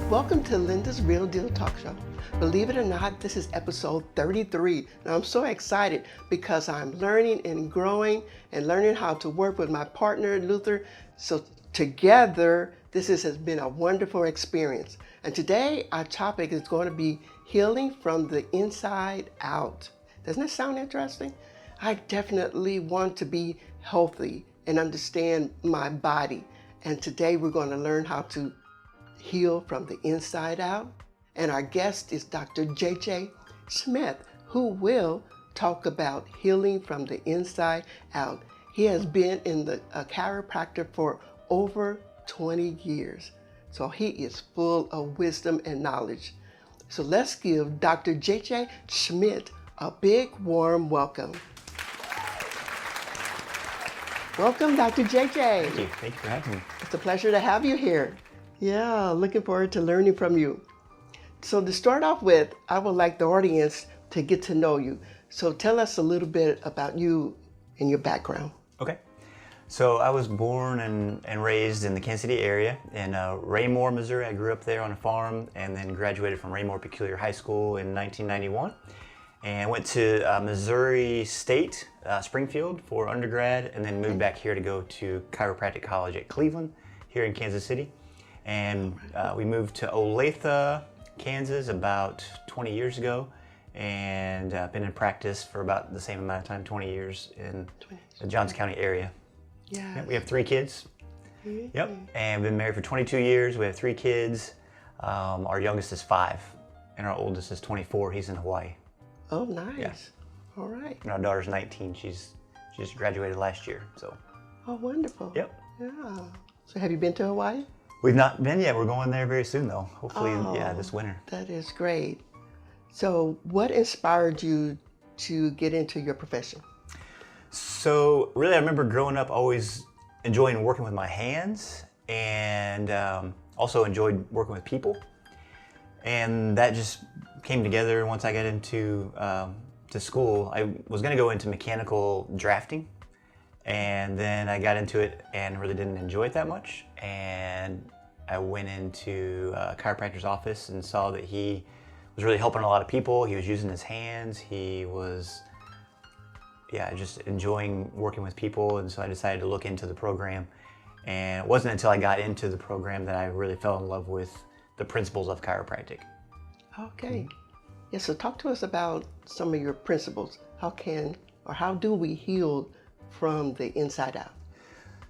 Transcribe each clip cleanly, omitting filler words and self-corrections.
Welcome to Linda's Real Deal Talk Show. Believe it or not, this is episode 33. Now I'm so excited because I'm learning and growing and learning how to work with my partner, Luther. So together, has been a wonderful experience. And today our topic is going to be healing from the inside out. Doesn't that sound interesting? I definitely want to be healthy and understand my body. And today we're going to learn how to heal from the inside out. And our guest is Dr. JJ Schmidt, who will talk about healing from the inside out. He has been in a chiropractor for over 20 years. So he is full of wisdom and knowledge. So let's give Dr. JJ Schmidt a big warm welcome. Welcome, Dr. JJ. Thank you. Thank you for having me. It's a pleasure to have you here. Yeah, looking forward to learning from you. So to start off with, I would like the audience to get to know you. So tell us a little bit about you and your background. Okay. So I was born and raised in the Kansas City area in Raymore, Missouri. I grew up there on a farm and then graduated from Raymore Peculiar High School in 1991. And went to Missouri State, Springfield for undergrad, and then moved back here to go to Chiropractic College at Cleveland here in Kansas City. And we moved to Olathe, Kansas about 20 years ago, and been in practice for about the same amount of time, 20 years in the Johns County area. Yeah. Yep, we have 3 kids. Yep, and been married for 22 years. We have 3 kids. Our youngest is 5, and our oldest is 24. He's in Hawaii. Oh, nice. Yeah. All right. And our daughter's 19. She just graduated last year. So. Oh, wonderful. Yep. Yeah. So have you been to Hawaii? We've not been yet. We're going there very soon, though. Hopefully, this winter. That is great. So what inspired you to get into your profession? So really, I remember growing up always enjoying working with my hands, and also enjoyed working with people. And that just came together once I got into to school. I was going to go into mechanical drafting, and then I got into it and really didn't enjoy it that much. And I went into a chiropractor's office and saw that he was really helping a lot of people. He was using his hands. He was, just enjoying working with people. And so I decided to look into the program. And it wasn't until I got into the program that I really fell in love with the principles of chiropractic. Okay. Yeah, so talk to us about some of your principles. How do we heal from the inside out?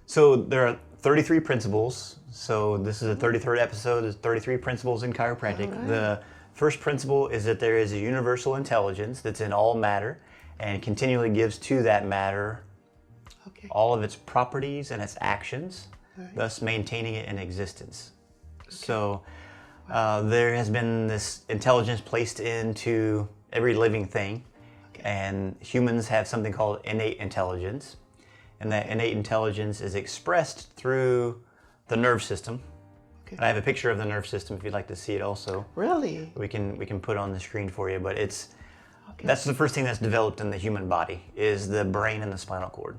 So there are 33 principles. So this is the 33rd episode. There's 33 principles in chiropractic. Right. The first principle is that there is a universal intelligence that's in all matter and continually gives to that matter all of its properties and its actions, thus maintaining it in existence. So there has been this intelligence placed into every living thing, and humans have something called innate intelligence. And that innate intelligence is expressed through the nerve system. And I have a picture of the nerve system if you'd like to see it also. Really? We can put it on the screen for you, but that's the first thing that's developed in the human body is the brain and the spinal cord.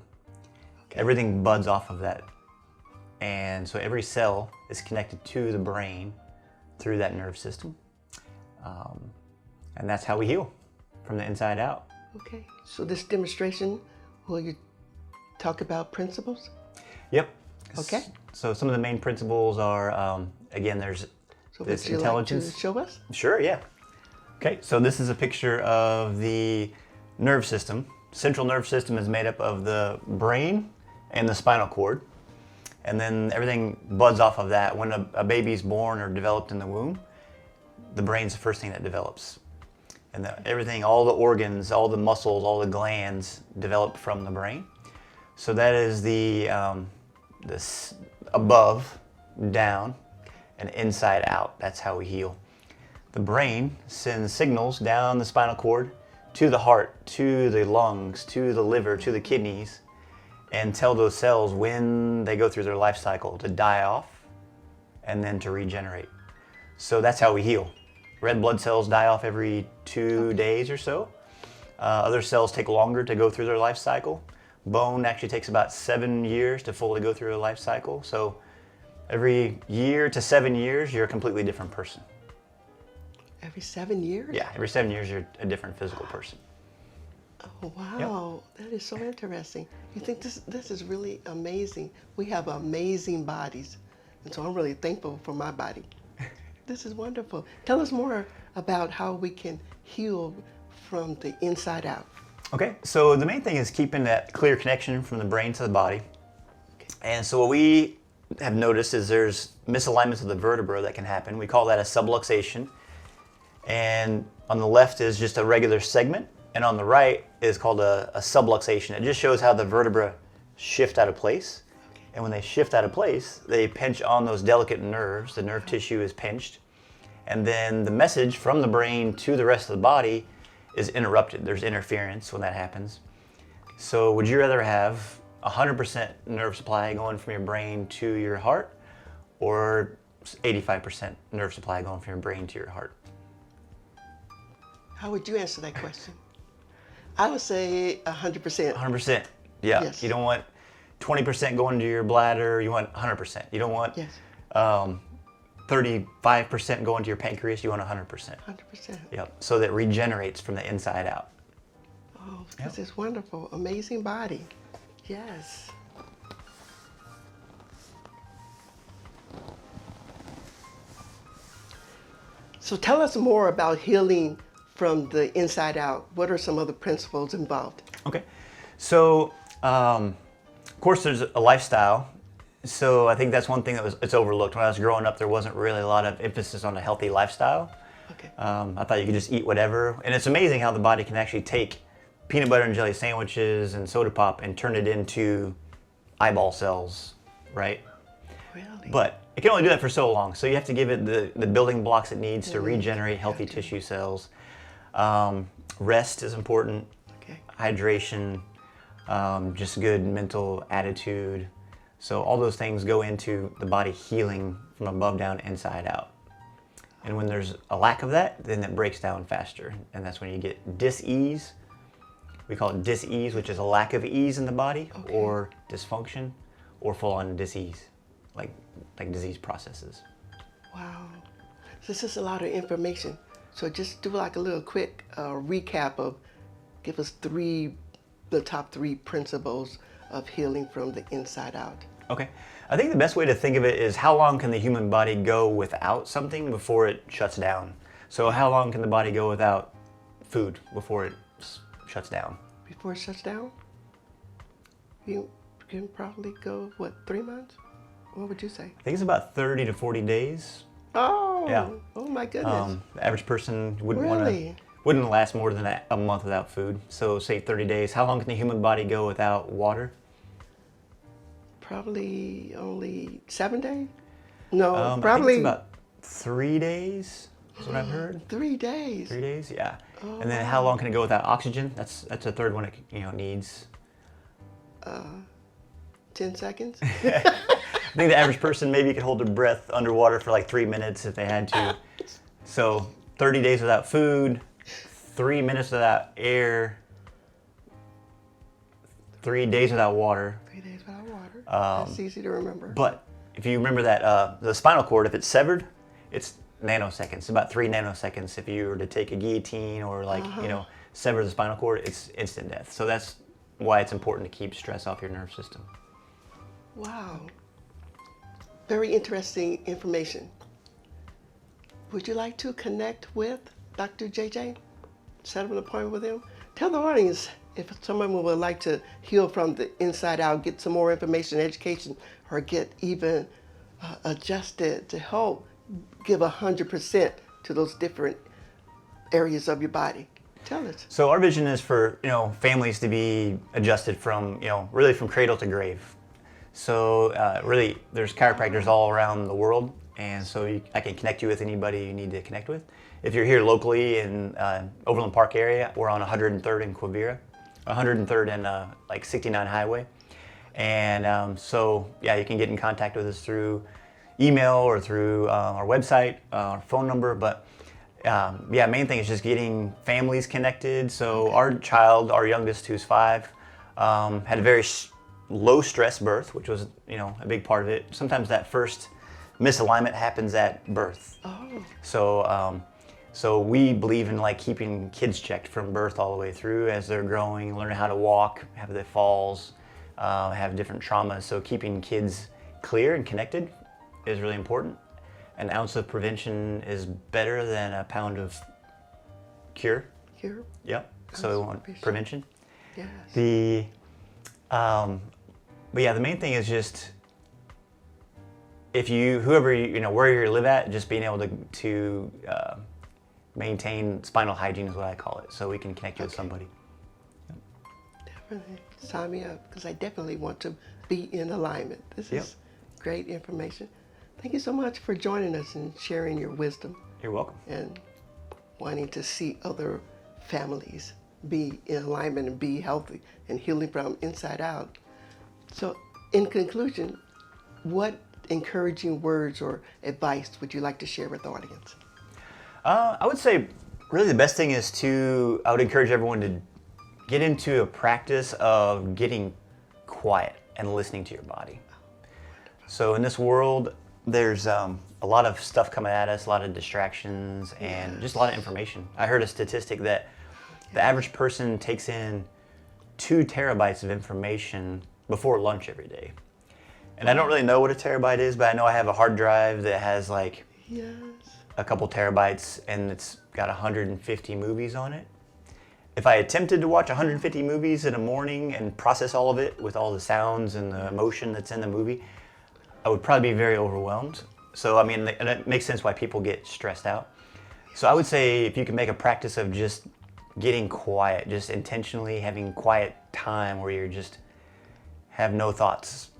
Everything buds off of that. And so every cell is connected to the brain through that nerve system. And that's how we heal from the inside out. Okay, so this demonstration, will you talk about principles? Yep. Okay. So some of the main principles are, again, there's this intelligence. Like to show us? Sure, yeah. Okay, so this is a picture of the nerve system. Central nerve system is made up of the brain and the spinal cord. And then everything buds off of that. When a baby's born or developed in the womb, the brain's the first thing that develops. And everything, all the organs, all the muscles, all the glands develop from the brain. So that is the this above, down, and inside out. That's how we heal. The brain sends signals down the spinal cord to the heart, to the lungs, to the liver, to the kidneys, and tell those cells when they go through their life cycle to die off and then to regenerate. So that's how we heal. Red blood cells die off every 2 days or so. Other cells take longer to go through their life cycle. Bone actually takes about 7 years to fully go through a life cycle. So Every year to 7 years, you're a completely different person. Every 7 years? Yeah, every 7 years, you're a different physical person. Oh, wow. That is so interesting. You think this is really amazing. We have amazing bodies. And so I'm really thankful for my body. This is wonderful. Tell us more about how we can heal from the inside out. Okay, so the main thing is keeping that clear connection from the brain to the body. And so what we have noticed is there's misalignments of the vertebra that can happen. We call that a subluxation. And on the left is just a regular segment, and on the right is called a subluxation. It just shows how the vertebra shift out of place. Okay. And when they shift out of place, they pinch on those delicate nerves. The nerve tissue is pinched. And then the message from the brain to the rest of the body is interrupted. There's interference when that happens. So would you rather have 100% nerve supply going from your brain to your heart, or 85% nerve supply going from your brain to your heart? How would you answer that question? I would say 100%. 100%. Yeah. Yes. You don't want 20% going to your bladder. You want 100%. You don't want Yes. 35% going to your pancreas. You want 100%. 100%. Yep. So that regenerates from the inside out. Oh, this is wonderful. Amazing body. Yes. So tell us more about healing from the inside out. What are some of the principles involved? Okay. So, of course, there's a lifestyle. So I think that's one thing that it's overlooked. When I was growing up, there wasn't really a lot of emphasis on a healthy lifestyle. Okay. I thought you could just eat whatever. And it's amazing how the body can actually take peanut butter and jelly sandwiches and soda pop and turn it into eyeball cells, right? Really? But it can only do that for so long. So you have to give it the building blocks it needs to regenerate healthy tissue cells. Rest is important. Okay. Hydration, just good mental attitude. So all those things go into the body healing from above down, inside out. And when there's a lack of that, then it breaks down faster. And that's when you get dis-ease. We call it dis-ease, which is a lack of ease in the body, or dysfunction, or full-on dis-ease, like disease processes. Wow. So this is a lot of information. So just do like a little quick recap of, give us the top 3 principles of healing from the inside out. Okay. I think the best way to think of it is how long can the human body go without something before it shuts down? So how long can the body go without food before it shuts down? Before it shuts down? You can probably go, 3 months? What would you say? I think it's about 30 to 40 days. Oh, Yeah. Oh my goodness. The average person wouldn't Really? wouldn't last more than a month without food. So say 30 days. How long can the human body go without water? Probably only 7 days? No, I think probably it's about 3 days. That's what I've heard. 3 days. 3 days, yeah. Oh, And then how long can it go without oxygen? That's a third one it needs. 10 seconds? I think the average person maybe could hold their breath underwater for like 3 minutes if they had to. So 30 days without food, 3 minutes without air, 3 days without water. 3 days without water. That's easy to remember. But if you remember that the spinal cord, if it's severed, it's nanoseconds, about 3 nanoseconds. If you were to take a guillotine or sever the spinal cord, it's instant death. So that's why it's important to keep stress off your nerve system. Wow. Very interesting information. Would you like to connect with Dr. JJ? Set up an appointment with him? Tell the audience if someone would like to heal from the inside out, get some more information, education, or get even adjusted to help give 100% to those different areas of your body. Tell us. So our vision is for families to be adjusted from really from cradle to grave. So really, there's chiropractors all around the world, and so I can connect you with anybody you need to connect with. If you're here locally in Overland Park area, we're on 103rd and Quivira, 103rd and 69 Highway, and so yeah, you can get in contact with us through email or through our website, our phone number, but. Main thing is just getting families connected. So our youngest, who's 5, had a very low stress birth, which was a big part of it. Sometimes that first misalignment happens at birth. Oh, So we believe in like keeping kids checked from birth all the way through as they're growing, learning how to walk, have their falls, have different traumas. So keeping kids clear and connected is really important. An ounce of prevention is better than a pound of cure. here. Yep. So we want prevention. Yes. But yeah, the main thing is just if whoever where you live at, just being able to maintain spinal hygiene is what I call it, so we can connect you with somebody. Definitely. Sign me up, because I definitely want to be in alignment. This is great information. Thank you so much for joining us and sharing your wisdom You're welcome. and wanting to see other families be in alignment and be healthy and healing from inside out. So in conclusion, what encouraging words or advice would you like to share with the audience? I would say really the best thing is I would encourage everyone to get into a practice of getting quiet and listening to your body. So in this world, there's a lot of stuff coming at us, a lot of distractions, and just a lot of information. I heard a statistic that the average person takes in 2 terabytes of information before lunch every day. And I don't really know what a terabyte is, but I know I have a hard drive that has like a couple terabytes, and it's got 150 movies on it. If I attempted to watch 150 movies in a morning and process all of it with all the sounds and the emotion that's in the movie, I would probably be very overwhelmed. So, I mean, and it makes sense why people get stressed out. So I would say if you can make a practice of just getting quiet, just intentionally having quiet time where you're just have no thoughts,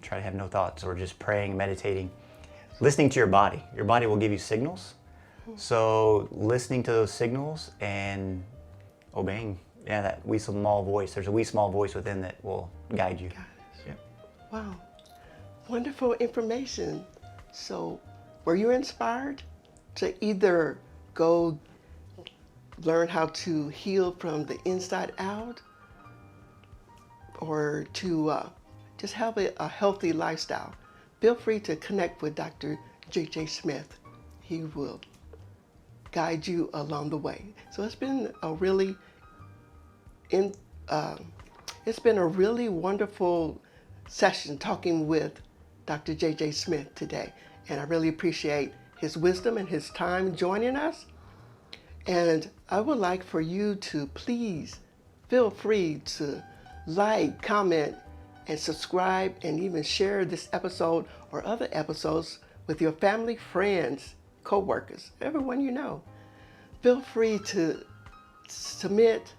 try to have no thoughts, or just praying, meditating, listening to your body. Your body will give you signals. So listening to those signals and obeying, that wee small voice. There's a wee small voice within that will guide you. Wow, wonderful information. So were you inspired to either go learn how to heal from the inside out, or to just have a healthy lifestyle? Feel free to connect with Dr. JJ Schmidt. He will guide you along the way. So it's been a really wonderful session talking with Dr. JJ Schmidt today, and I really appreciate his wisdom and his time joining us. And I would like for you to please feel free to like, comment, and subscribe, and even share this episode or other episodes with your family, friends, co-workers, everyone you know. Feel free to submit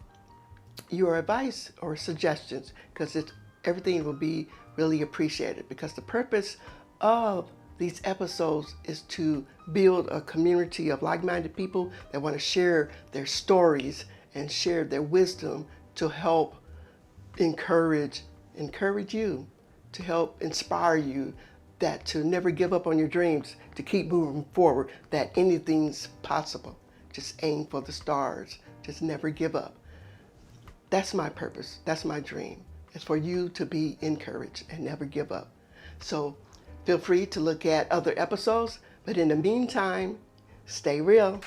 your advice or suggestions, because everything will be really appreciated, because the purpose of these episodes is to build a community of like-minded people that want to share their stories and share their wisdom to help encourage you, to help inspire you, that to never give up on your dreams, to keep moving forward, that anything's possible. Just aim for the stars. Just never give up. That's my purpose. That's my dream. It's for you to be encouraged and never give up. So feel free to look at other episodes, but in the meantime, stay real.